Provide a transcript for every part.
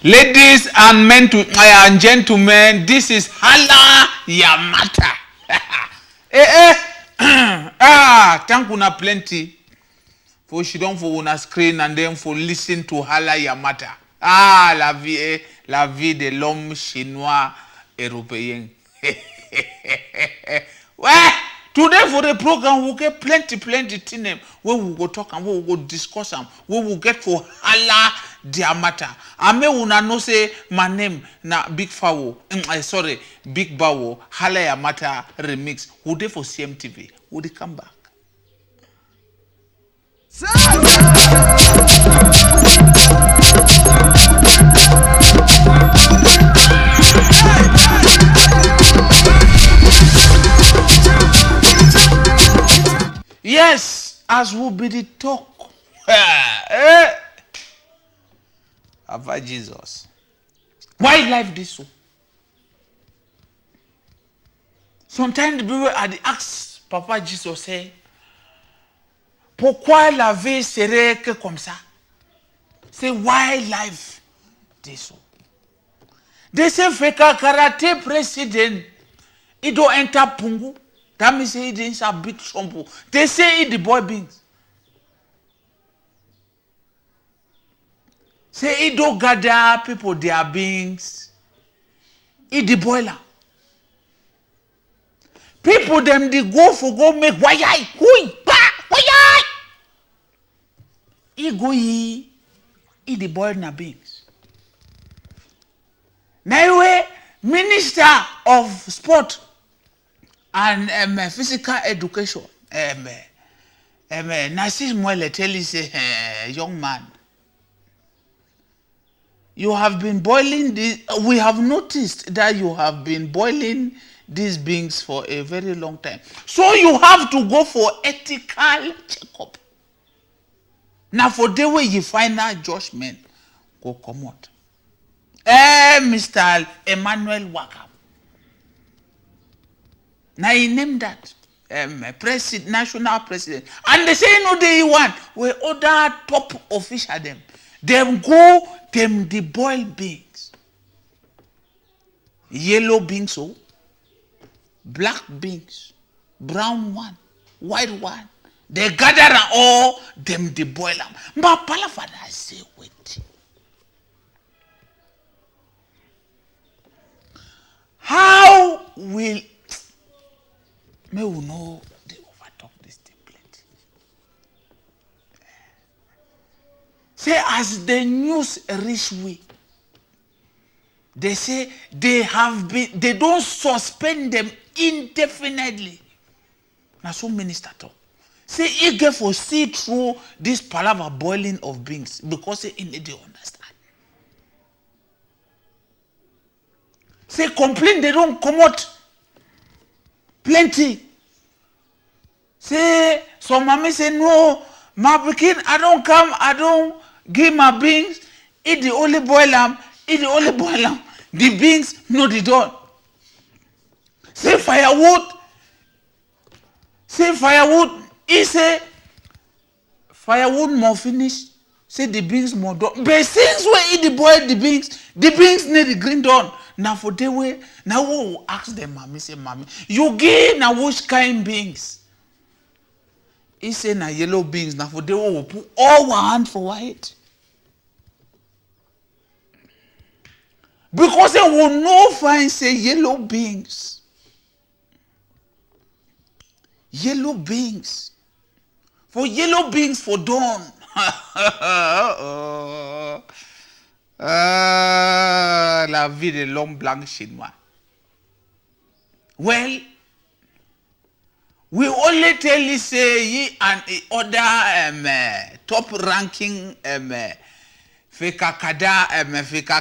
Ladies and gentlemen, this is Halla Ya Matter. Thank you plenty for she don't for una screen and then for listen to Halla Ya Matter. La vie de l'homme chinois européen. Well, today for the program we get plenty thing where we go talk and where we go discuss them, where we get for Halla Ya Matter. I may una know say my name na Big Bao. Big Bao Halla Ya Matter remix. Who dey for CMTV? Who dey come back? Yes, as will be the talk. About Jesus. Why life this so? Sometimes the people at the ask Papa Jesus say, pourquoi la vie serait que comme ça? Say why life this so? They say FECA Karate president, he don't enter Pungu. That means he didn't have big shampoo. They say he the boy beings. Say he don't gather people their beings. He the boiler. People them they go make wayai. Hui ba wayai. He go he the boiler na beings. Now Minister of Sport and physical education. Narcisse Moelle tell you say, young man, you have been boiling this. We have noticed that you have been boiling these beings for a very long time. So you have to go for ethical checkup. Now for the way you final judgment go come out. Mr. Emmanuel Waka. Now he named that national president. And they say no they want where other top official them go them the boil beans. Yellow beans so, black beans, brown one, white one. They gather all them the boil them. But Palafada say wait. How will may we know they overtalk this thing plenty? Say as the news reach we, they say they don't suspend them indefinitely. Now so minister talk. Say he get for see through this palaver boiling of beans because they understand. Say complain they don't come out plenty. Say some mommy say no, my pikin I don't come, I don't give my beans. Eat the only boil lamb, The beans no they don't. Say firewood. He say firewood more finish. Say the beans more done. But since we eat the boil the beans need the green done. Now for the way, now we will ask them, mommy, say, mommy, you give now which kind beans? He say na yellow beans. Now for the way we put all one hand for white. Because they will no find say yellow beans. Yellow beans. For yellow beans for dawn. La vie de l'homme blanc chinois. Well, we only tell you say ye and other top ranking FECA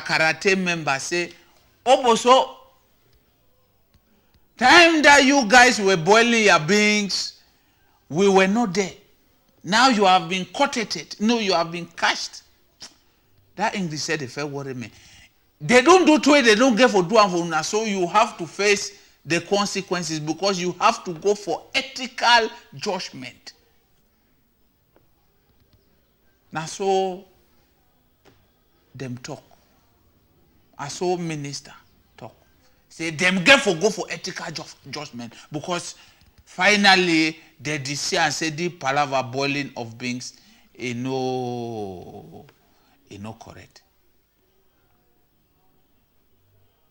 Karate member say, so time that you guys were boiling your beans, we were not there. Now you have been caught. No, you have been catched. That English said they felt worry me. They don't do to it, they don't get for do and for una. So you have to face the consequences because you have to go for ethical judgment. Now so them talk. I saw minister talk. Say them get for go for ethical judgment because finally they decide and say the palaver boiling of beans is no correct.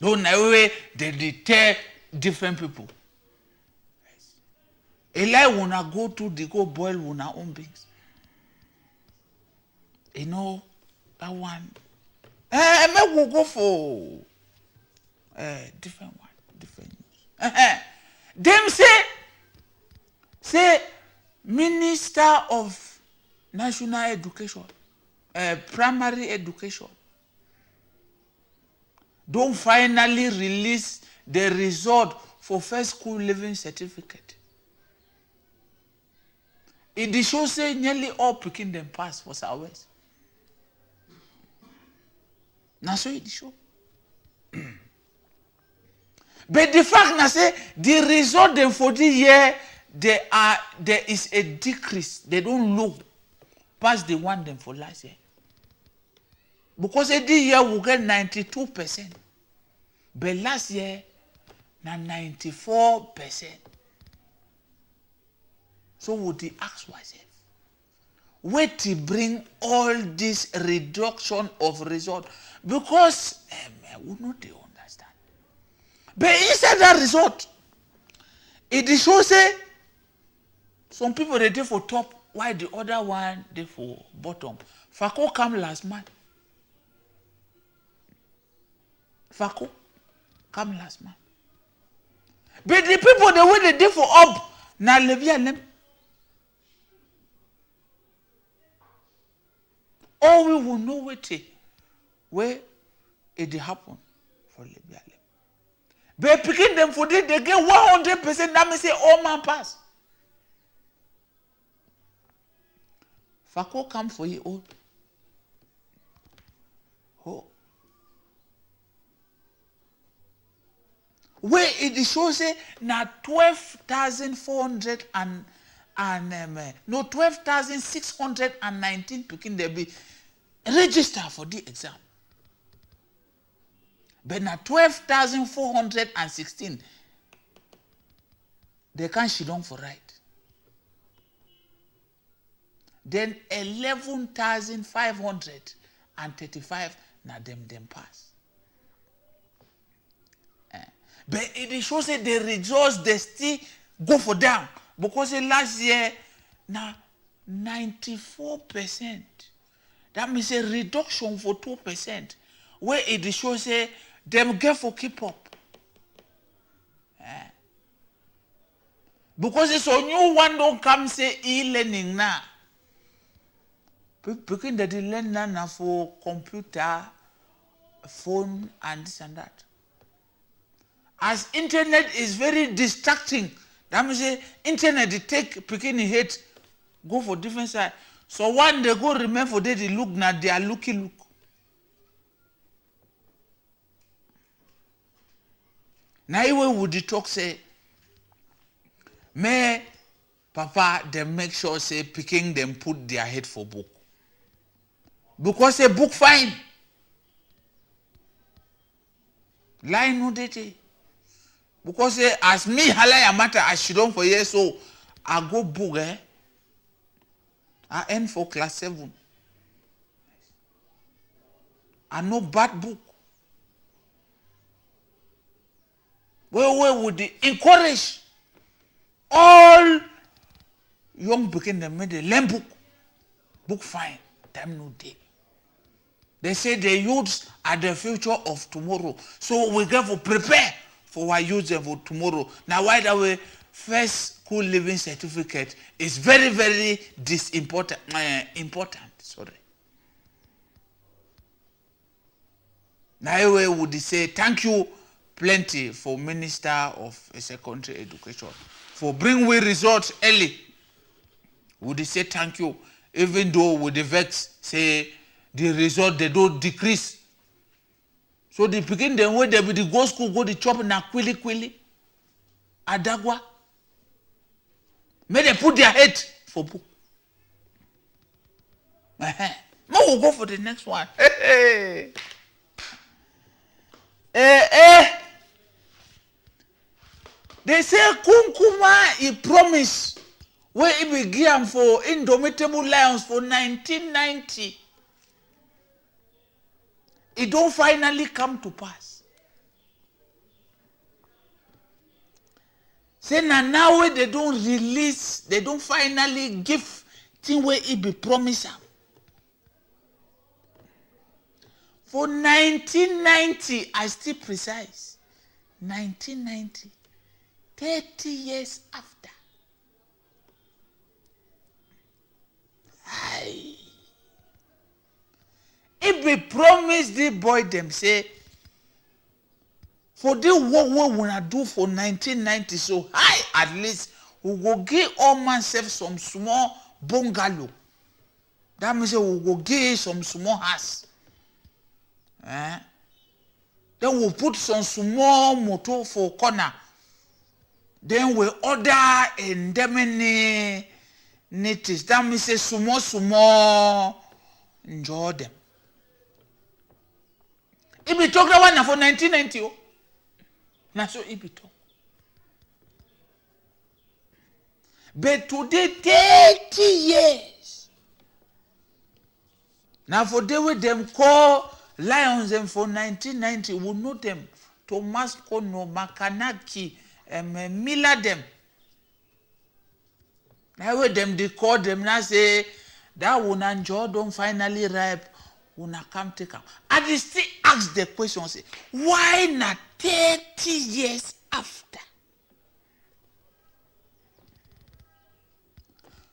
No way they deter different people. Eli wanna go to the go boil wanna own beans. You know that one. Me will go for different one, different news. Them say Minister of National Education, Primary Education, don't finally release the result for first school living certificate. It shows say nearly all picking them pass for Southwest. Now so it show. But the fact na say the result them for the year there is a decrease. They don't low past the one them for last year. Because this year we get 92%. But last year na 94%. So would the ask myself, where to bring all this reduction of result? Because we not they understand. But inside that result, it shows say some people they did for top, while the other one they for bottom. Fako come last month. Fako come last month. But the people the way they did for up, now Levia them. Or we will know where it happen for Libya. But picking them for this, they get 100%. That means say all man pass. Fako come for you all. Oh. Where it shows say now 12,400 and 12,619 picking they be register for the exam. But now 12,416 they can't sit down for right. Then 11,535 now them pass. But it shows that the results they still go for down. Because last year, now 94%. That means a reduction for 2%. Where it shows them get for keep up. Because it's a new one don't come say e-learning now. People that they learn now for computer, phone, and this and that. As internet is very distracting. That means internet they take picking hate, go for different side. So one they go remain for they look now they are look. Now even would the talk say, may Papa they make sure say picking them put their head for book. Because a book fine. Lie no date. Because as me Halla Ya Matter I should don't for years so I go book I end for class 7. I know bad book. Where would they encourage all young people them made a learn book fine, time no day. They say the youths are the future of tomorrow. So we got to prepare for our youth for tomorrow. Now, why that way, first school living certificate is very, very important. Sorry. Now, we would say thank you plenty for Minister of Secondary Education for bringing we results early. Would say thank you, even though with the vex say the result they don't decrease. So they begin the way they will go school, go to chop na kwili. Adagwa. May they put their head for book. Now we'll go for the next one. They say Kunkuma he promised where he began for Indomitable Lions for 1990. It don't finally come to pass. Say now they don't release, they don't finally give thing where he be promised. For 1990, I still precise. 1990, 30 years after. Aye. If we promise the boy them say, for the work we wanna do for 1990, so high at least we go give all myself some small bungalow. That means we go give some small house. Then we'll put some small motor for corner. Then we order indemnity. That means say small enjoy them. If we talk about one for 1990, now so if we talk. But today 30 years. Now for they with them call Lions them for 1990, we know them. Thomas Kono, Makanaki, Miller them. Now with them they call them now say that one and Jordan finally ripe, una come take up. And they still ask the question, say, why not 30 years after?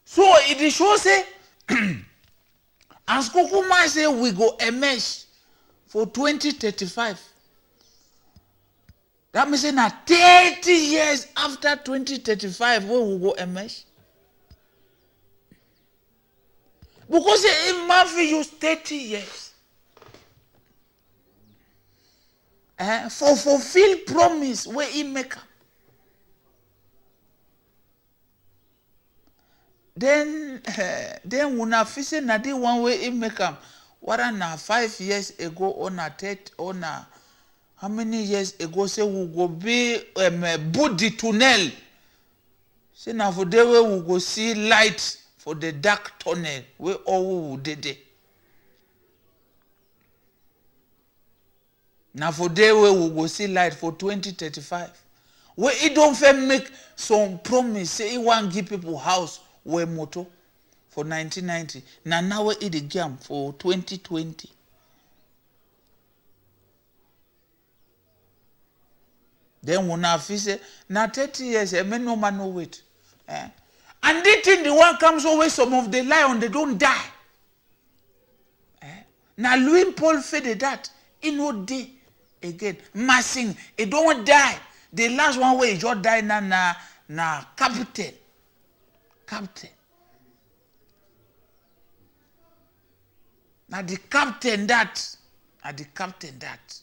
So it shows say as Kukuma say we go emerge for 2035. That means now 30 years after 2035 we will go emerge. Because if Murphy use 30 years for fulfill promise where he make up. Then when I say na the one way he make up. What na 5 years ago on a how many years ago say we go be body tunnel. Say now for the way we go see light for the dark tunnel where all we did it. Now for the way we go see light for 2035. Where he don't fair make some promise say he want give people house where motor for 1990. Now we eat the game for 2020. Then when I say now 30 years, I may no man no wait. And they think the one comes away, some of the lion they don't die. Now Louis Paul fed that he no day again. Massing, he don't die. The last one where he just die na captain. Captain. Now the captain that. Now the captain that.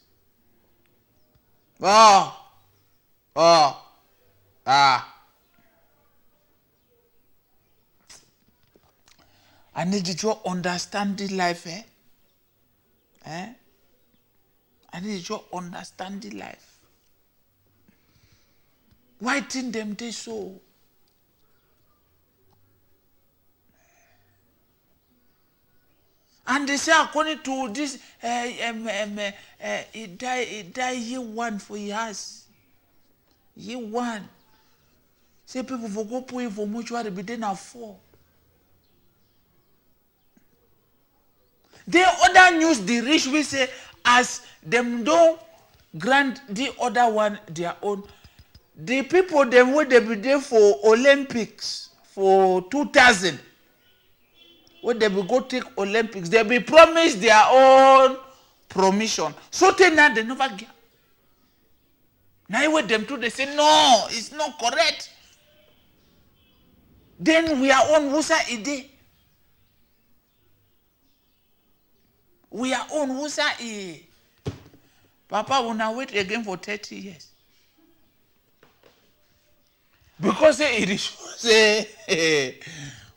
I need you to understand the life, I need you to understand the life. Why think them they so? And they say according to this, he died year one for years. Year one. Say people for go put for mortuary, but then are 4. The other news the rich we say as them don't grant the other one their own. The people them where they be there for Olympics for 2000. When they will go take Olympics, they be promised their own permission. So they never get. Now with them too, they say no, it's not correct. Then we are on Wusa Ide. We are on Wusa Ide. Papa will now wait again for 30 years. Because it is say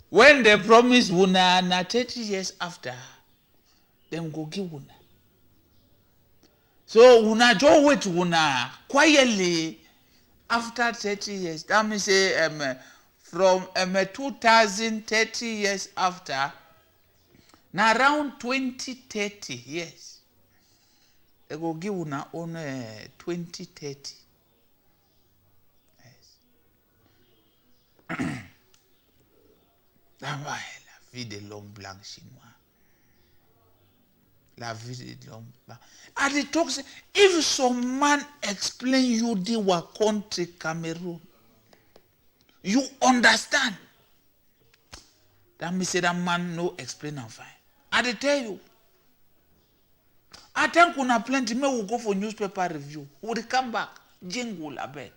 when they promise Wuna na 30 years after, them go give Wuna. So Wuna just wait Wuna quietly after 30 years. That means say from 2030 years after, now around 2030 years, they go give una own 2030. Yes. That's why la vie de l'homme blanc chinois. La vie de l'homme blanc. And it talks, if some man explain you the wa country Cameroon, you understand. That means that man no explain and fine. I tell you. I think kuna plenty, me will go for newspaper review. We will come back. Jingle, I beg.